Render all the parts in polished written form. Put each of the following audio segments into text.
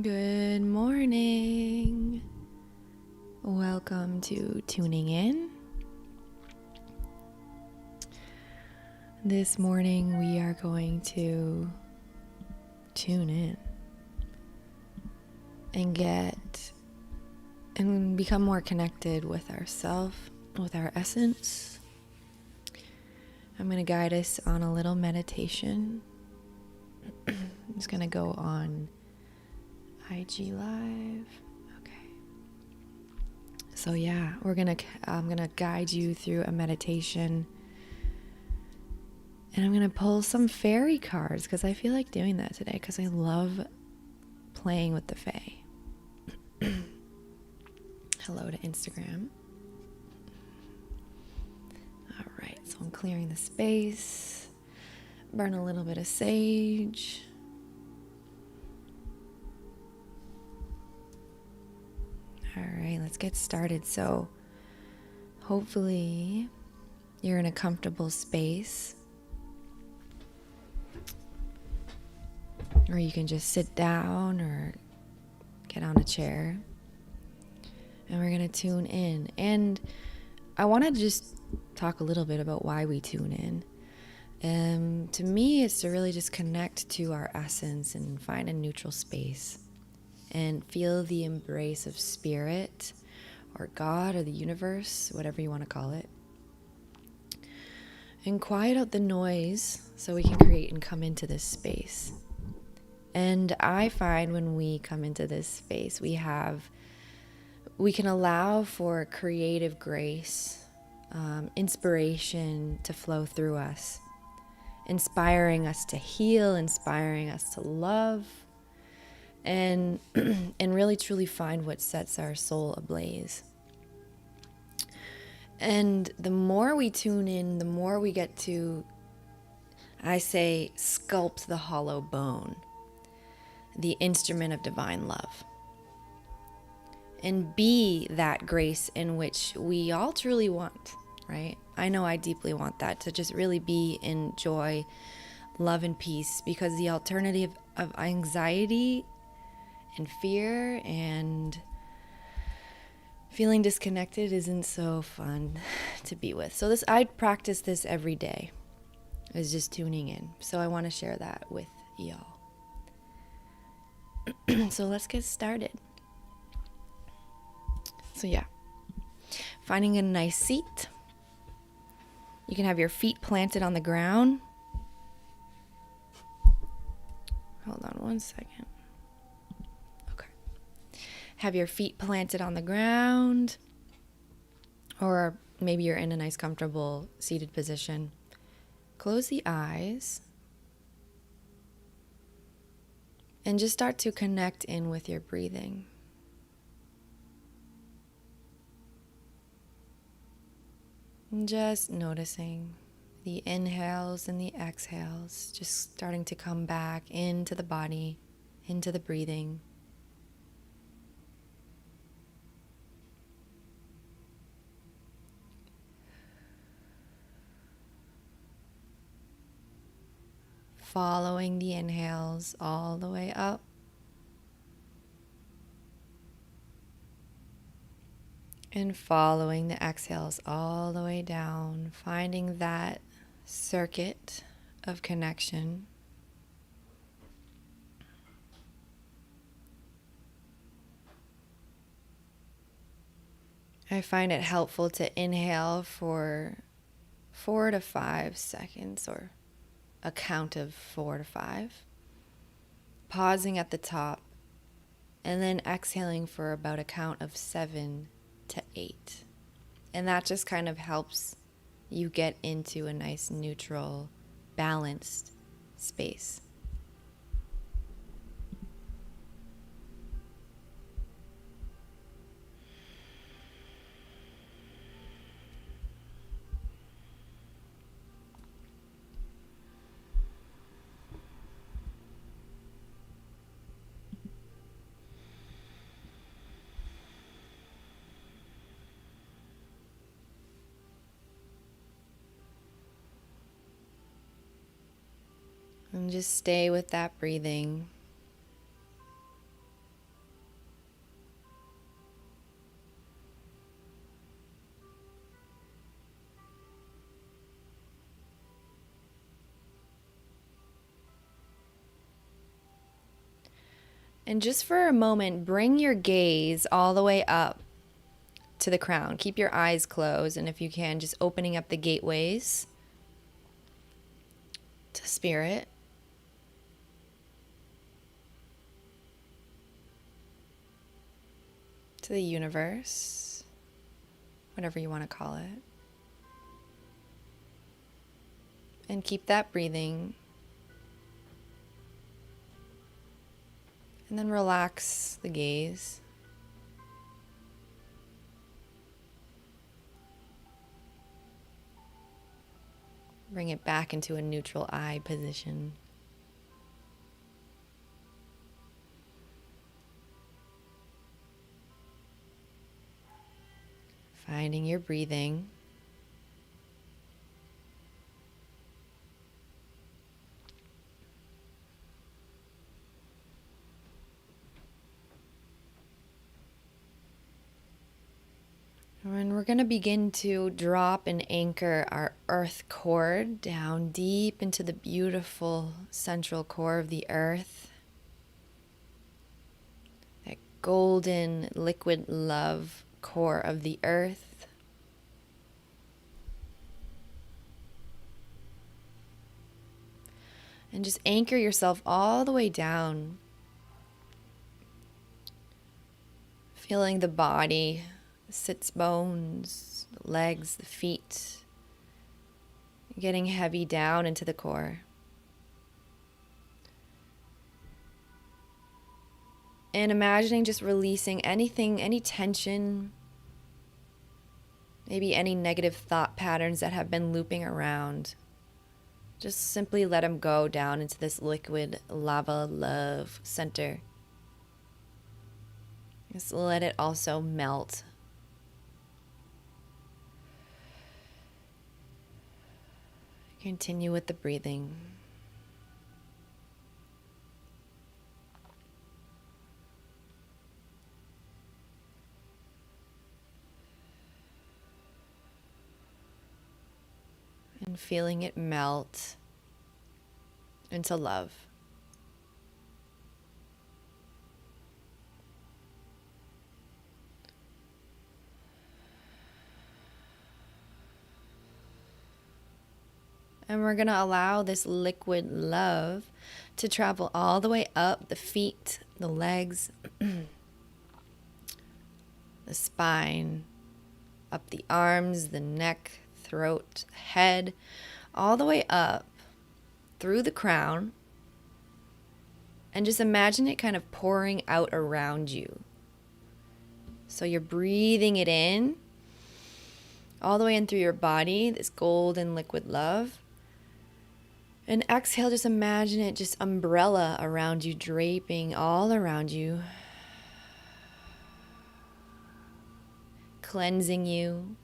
Good morning. Welcome to Tuning In. This morning we are going to tune in and become more connected with ourselves, with our essence. I'm going to guide us on a little meditation. I'm just going to go on IG Live. Okay. So yeah, I'm gonna guide you through a meditation, and I'm gonna pull some fairy cards because I feel like doing that today because I love playing with the fae. Hello to Instagram. All right, so I'm clearing the space. Burn a little bit of sage. All right, let's get started. So hopefully you're in a comfortable space, or you can just sit down or get on a chair, and we're going to tune in. And I want to just talk a little bit about why we tune in. To me, it's to really just connect to our essence and find a neutral space and feel the embrace of spirit or God or the universe, whatever you want to call it, and quiet out the noise so we can create and come into this space. And I find when we come into this space, we can allow for creative grace, inspiration to flow through us, inspiring us to heal, inspiring us to love, and really truly find what sets our soul ablaze. And the more we tune in, the more we get to, I say, sculpt the hollow bone, the instrument of divine love, and be that grace in which we all truly want, right? I know I deeply want that, to just really be in joy, love, and peace, because the alternative of anxiety and fear and feeling disconnected isn't so fun to be with. So I practice this every day, is just tuning in. So I want to share that with y'all. So let's get started. So yeah, finding a nice seat. You can have your feet planted on the ground. Hold on one second. Okay. Have your feet planted on the ground, or maybe you're in a nice, comfortable seated position. Close the eyes and just start to connect in with your breathing. And just noticing the inhales and the exhales, just starting to come back into the body, into the breathing. Following the inhales all the way up. And following the exhales all the way down, finding that circuit of connection. I find it helpful to inhale for 4 to 5 seconds, or a count of 4 to 5, pausing at the top, and then exhaling for about a count of 7 to 8. And that just kind of helps you get into a nice, neutral, balanced space. And just stay with that breathing. And just for a moment, bring your gaze all the way up to the crown. Keep your eyes closed, and if you can, just opening up the gateways to spirit. To the universe, whatever you want to call it. And keep that breathing. And then relax the gaze. Bring it back into a neutral eye position. Finding your breathing. And we're going to begin to drop and anchor our earth core down deep into the beautiful central core of the earth. That golden liquid love core of the earth. And just anchor yourself all the way down. Feeling the body, the sits bones, the legs, the feet, getting heavy down into the core. And imagining just releasing anything, any tension, maybe any negative thought patterns that have been looping around. Just simply let them go down into this liquid lava love center. Just let it also melt. Continue with the breathing. And feeling it melt into love. And we're going to allow this liquid love to travel all the way up the feet, the legs, the spine, up the arms, the neck, throat, head, all the way up through the crown. And just imagine it kind of pouring out around you. So you're breathing it in all the way in through your body, this golden liquid love. And exhale, just imagine it just umbrella around you, draping all around you, cleansing you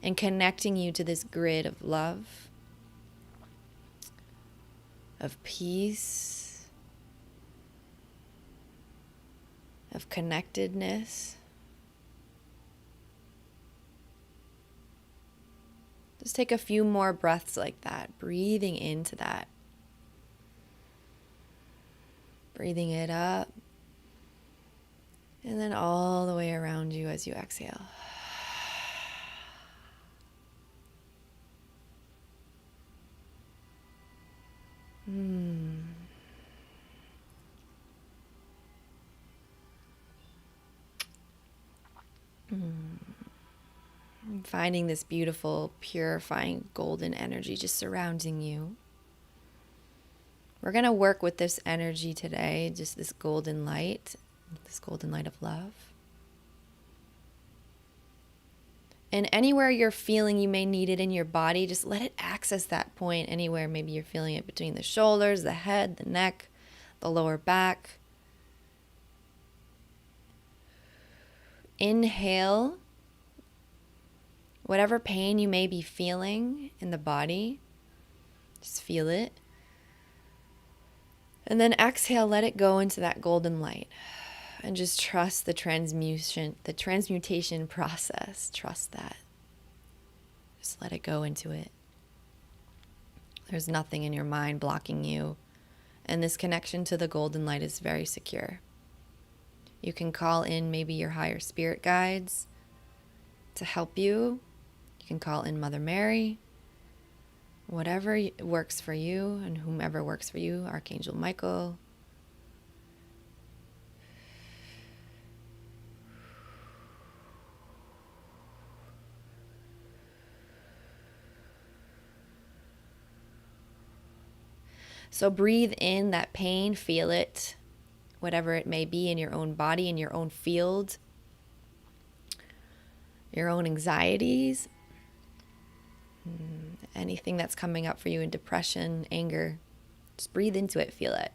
and connecting you to this grid of love, of peace, of connectedness. Just take a few more breaths like that, breathing into that. Breathing it up. And then all the way around you as you exhale. Finding this beautiful, purifying, golden energy just surrounding you. We're going to work with this energy today, just this golden light of love. And anywhere you're feeling you may need it in your body, just let it access that point anywhere. Maybe you're feeling it between the shoulders, the head, the neck, the lower back. Inhale. Whatever pain you may be feeling in the body, just feel it. And then exhale, let it go into that golden light. And just trust the transmutation process. Trust that. Just let it go into it. There's nothing in your mind blocking you. And this connection to the golden light is very secure. You can call in maybe your higher spirit guides to help you. You can call in Mother Mary, whatever works for you and whomever works for you, Archangel Michael. So breathe in that pain, feel it, whatever it may be in your own body, in your own field, your own anxieties, anything that's coming up for you in depression, anger. Just breathe into it, feel it.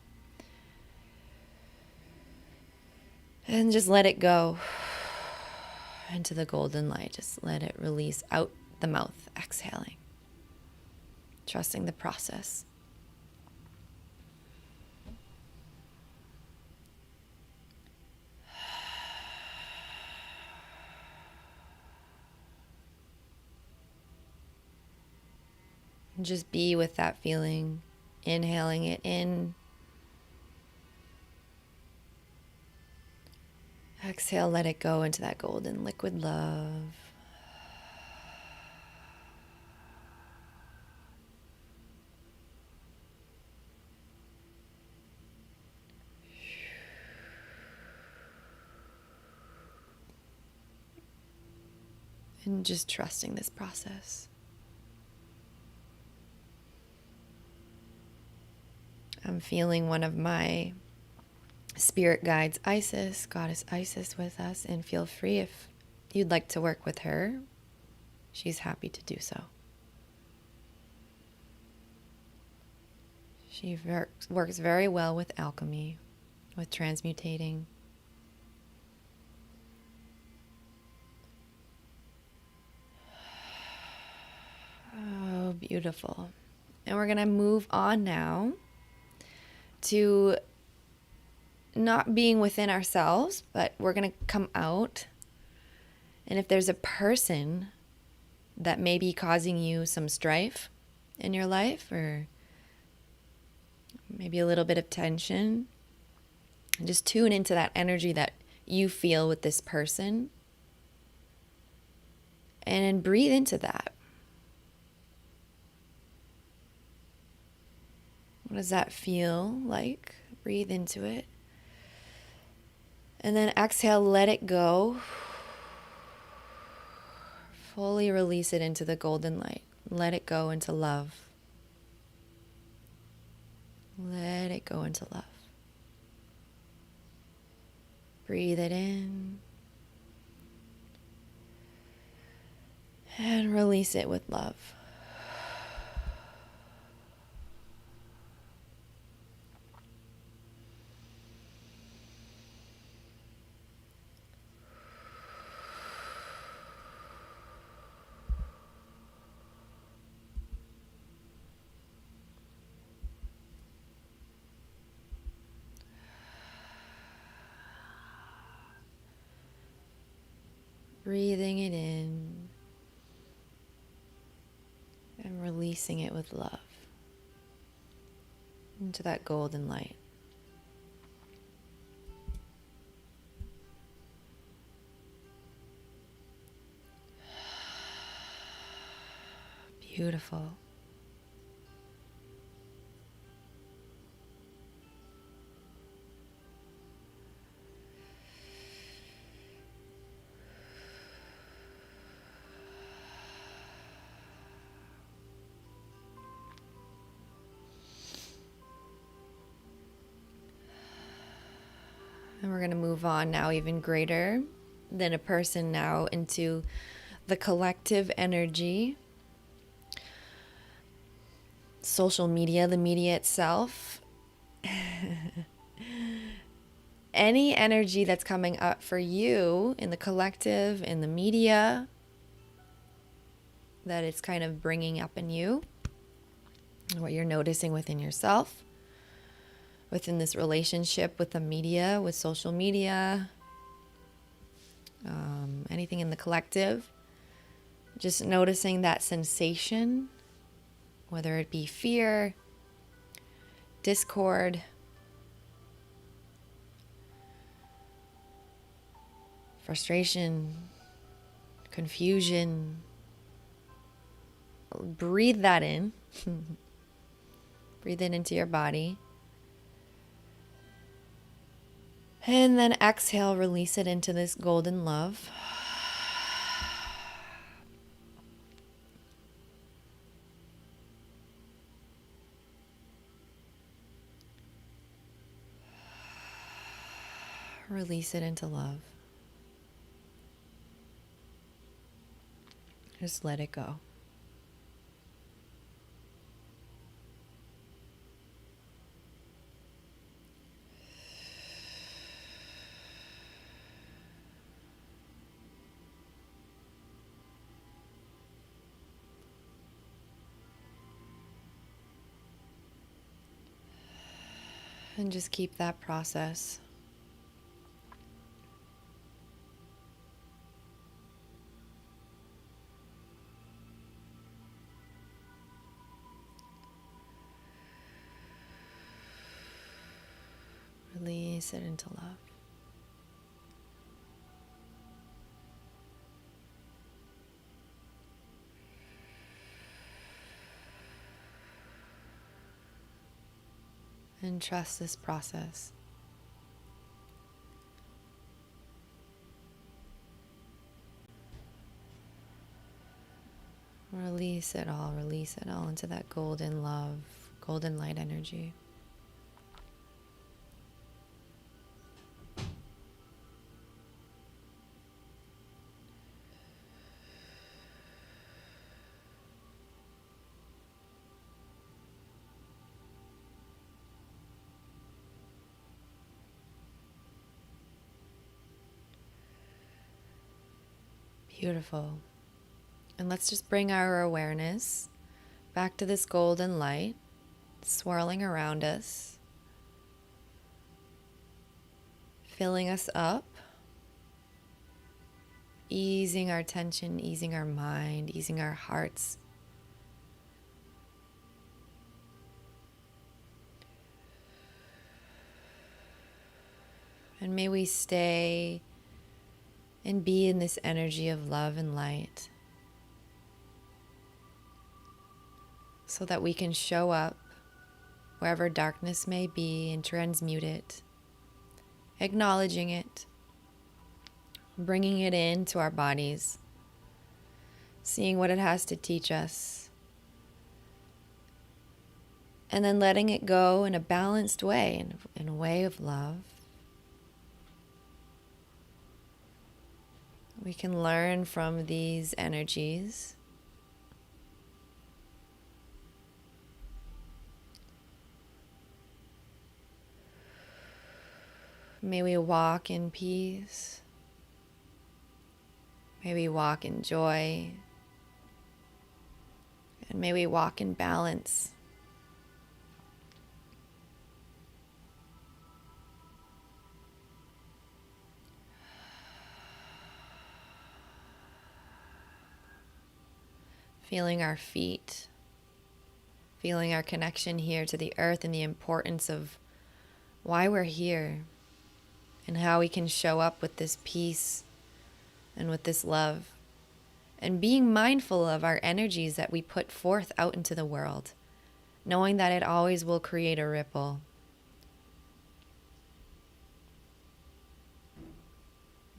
And just let it go into the golden light. Just let it release out the mouth, exhaling, trusting the process. And just be with that feeling, inhaling it in. Exhale, let it go into that golden liquid love. And just trusting this process. I'm feeling one of my spirit guides, Isis, Goddess Isis, with us, and feel free if you'd like to work with her. She's happy to do so. She works very well with alchemy, with transmutating. Oh, beautiful. And we're going to move on now to not being within ourselves, but we're going to come out. And if there's a person that may be causing you some strife in your life, or maybe a little bit of tension, just tune into that energy that you feel with this person and breathe into that. What does that feel like? Breathe into it. And then exhale, let it go. Fully release it into the golden light. Let it go into love. Let it go into love. Breathe it in. And release it with love. Breathing it in and releasing it with love into that golden light. Beautiful. And we're going to move on now even greater than a person now into the collective energy. Social media, the media itself. Any energy that's coming up for you in the collective, in the media, that it's kind of bringing up in you, what you're noticing within yourself, within this relationship with the media, with social media, anything in the collective, just noticing that sensation, whether it be fear, discord, frustration, confusion. Breathe that in. Breathe it into your body. And then exhale, release it into this golden love. Release it into love. Just let it go. And just keep that process. Release it into love. And trust this process. Release it all into that golden love, golden light energy. Beautiful. And let's just bring our awareness back to this golden light swirling around us, filling us up, easing our tension, easing our mind, easing our hearts. And may we stay and be in this energy of love and light so that we can show up wherever darkness may be and transmute it, acknowledging it, bringing it into our bodies, seeing what it has to teach us, and then letting it go in a balanced way, in a way of love. We can learn from these energies. May we walk in peace. May we walk in joy. And may we walk in balance. Feeling our feet, feeling our connection here to the earth and the importance of why we're here and how we can show up with this peace and with this love, and being mindful of our energies that we put forth out into the world, knowing that it always will create a ripple.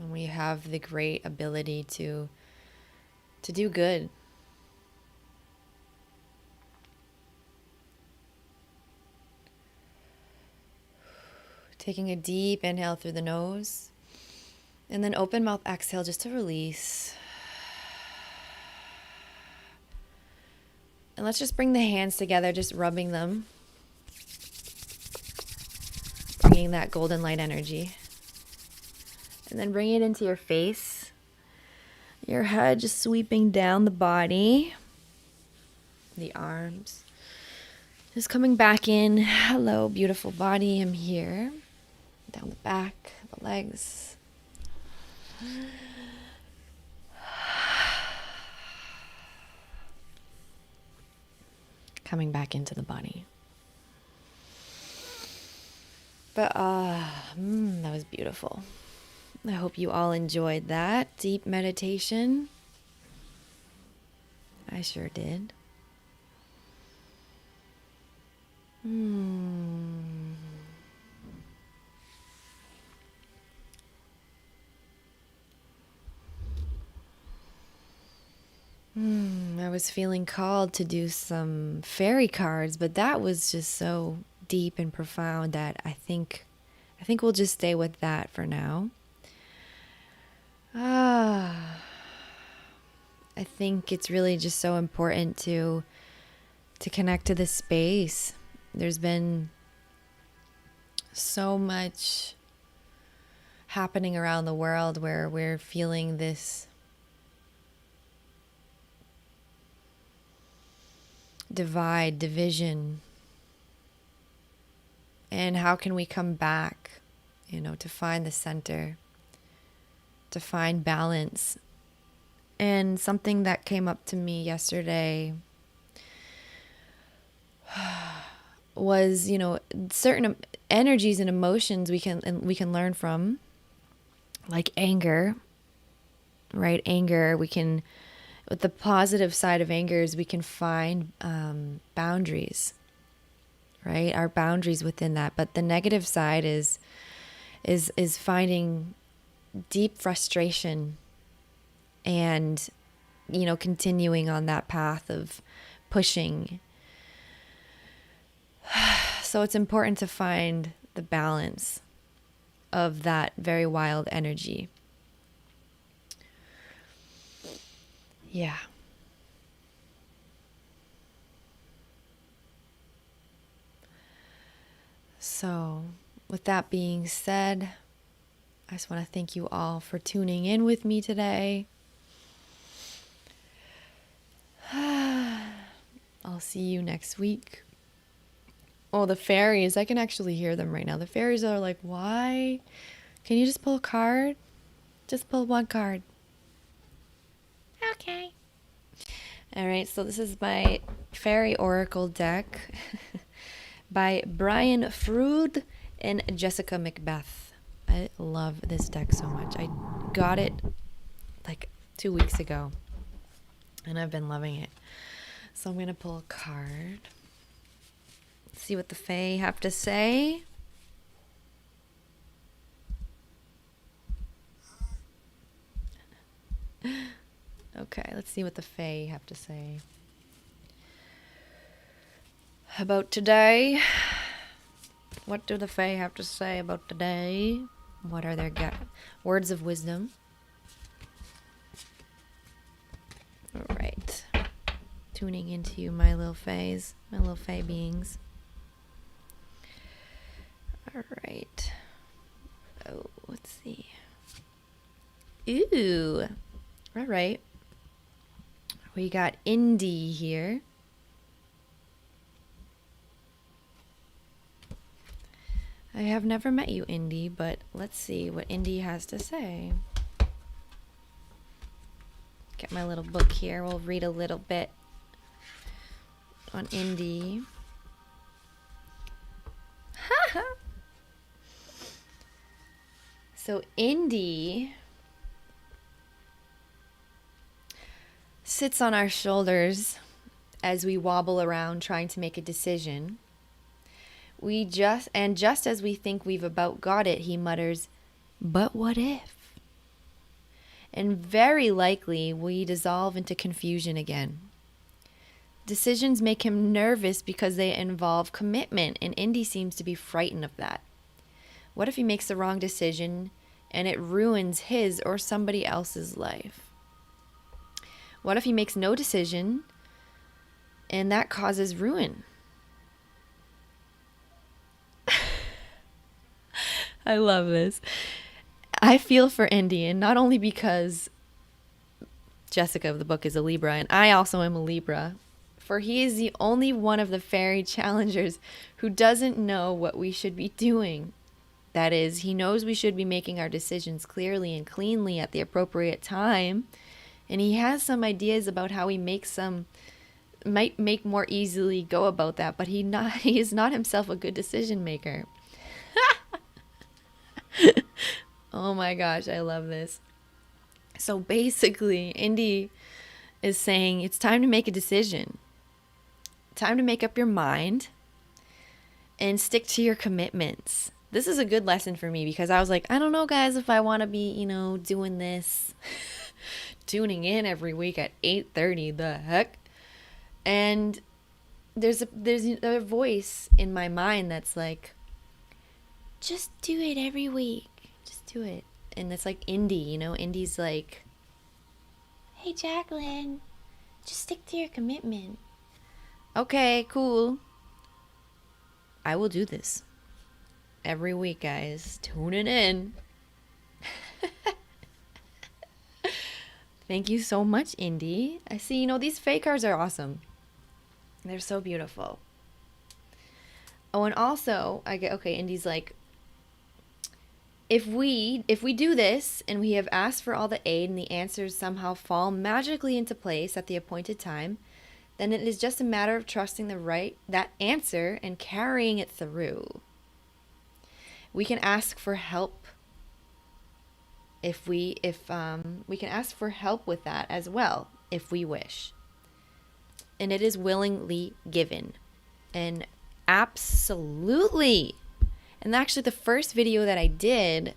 And we have the great ability to do good. Taking a deep inhale through the nose, and then open mouth exhale just to release. And let's just bring the hands together, just rubbing them, bringing that golden light energy. And then bring it into your face, your head just sweeping down the body, the arms. Just coming back in. Hello, beautiful body, I'm here. Down the back, the legs. Coming back into the body. But that was beautiful. I hope you all enjoyed that deep meditation. I sure did. I was feeling called to do some fairy cards, but that was just so deep and profound that I think we'll just stay with that for now. I think it's really just so important to connect to this space. There's been so much happening around the world where we're feeling this division. And how can we come back, to find the center, to find balance? And something that came up to me yesterday was, certain energies and emotions we can learn from, like anger, right? Anger, with the positive side of anger is we can find boundaries, right? Our boundaries within that. But the negative side is finding deep frustration and, continuing on that path of pushing. So it's important to find the balance of that very wild energy. Yeah. So, with that being said, I just want to thank you all for tuning in with me today. I'll see you next week. Oh, the fairies, I can actually hear them right now. The fairies are like, why? Can you just pull a card? Just pull one card. Okay. All right, so this is my Fairy Oracle deck by Brian Froud and Jessica Macbeth. I love this deck so much. I got it like 2 weeks ago, and I've been loving it. So I'm going to pull a card. See what the Fae have to say. Okay, let's see what the Fae have to say about today. What do the Fae have to say about today? What are their words of wisdom? All right. Tuning into you, my little Faes, my little Fae beings. All right. Oh, let's see. Ooh. All right. We got Indy here. I have never met you, Indy, but let's see what Indy has to say. Get my little book here. We'll read a little bit on Indy. So Indy sits on our shoulders as we wobble around trying to make a decision. Just as we think we've about got it, he mutters, "But what if?" And very likely we dissolve into confusion again. Decisions make him nervous because they involve commitment, and Indy seems to be frightened of that. What if he makes the wrong decision and it ruins his or somebody else's life? What if he makes no decision and that causes ruin? I love this. I feel for Indy, and not only because Jessica of the book is a Libra, and I also am a Libra, for he is the only one of the fairy challengers who doesn't know what we should be doing. That is, he knows we should be making our decisions clearly and cleanly at the appropriate time, and he has some ideas about how he might make more easily go about that, but he is not himself a good decision maker. Oh my gosh, I love this. So basically, Indy is saying it's time to make a decision. Time to make up your mind and stick to your commitments. This is a good lesson for me because I was like, I don't know, guys, if I want to be, doing this, tuning in every week at 8:30. The heck? And there's a voice in my mind that's like, just do it every week. Just do it. And it's like Indy, Indy's like, hey, Jacqueline, just stick to your commitment. Okay, cool. I will do this every week, guys. Tuning in. Thank you so much, Indy. I see, these fake cards are awesome. They're so beautiful. Oh, and also, Indy's like, if we do this and we have asked for all the aid and the answers somehow fall magically into place at the appointed time, then it is just a matter of trusting that answer and carrying it through. We can ask for help if we can ask for help with that as well if we wish. And it is willingly given. And absolutely. And actually the first video that I did,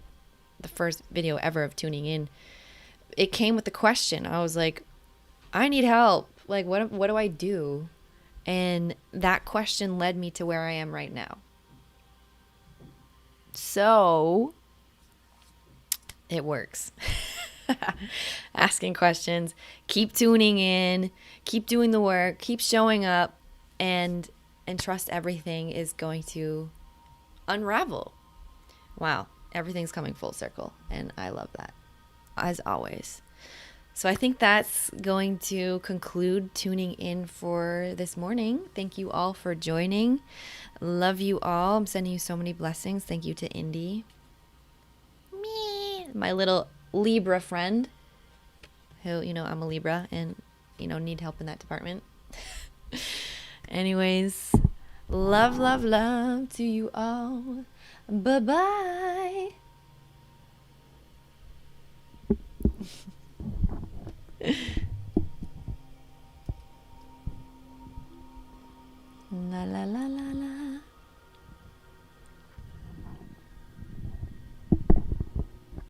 the first video ever of tuning in, it came with the question. I was like, I need help. Like, what do I do? And that question led me to where I am right now. So it works. Asking questions, keep tuning in, keep doing the work, keep showing up, and trust everything is going to unravel. Wow, everything's coming full circle, and I love that, as always. So I think that's going to conclude tuning in for this morning. Thank you all for joining. Love you all. I'm sending you so many blessings. Thank you to Indy, me, my little Libra friend, who, I'm a Libra and, need help in that department. Anyways, love, love, love to you all. Bye-bye. La la la la la.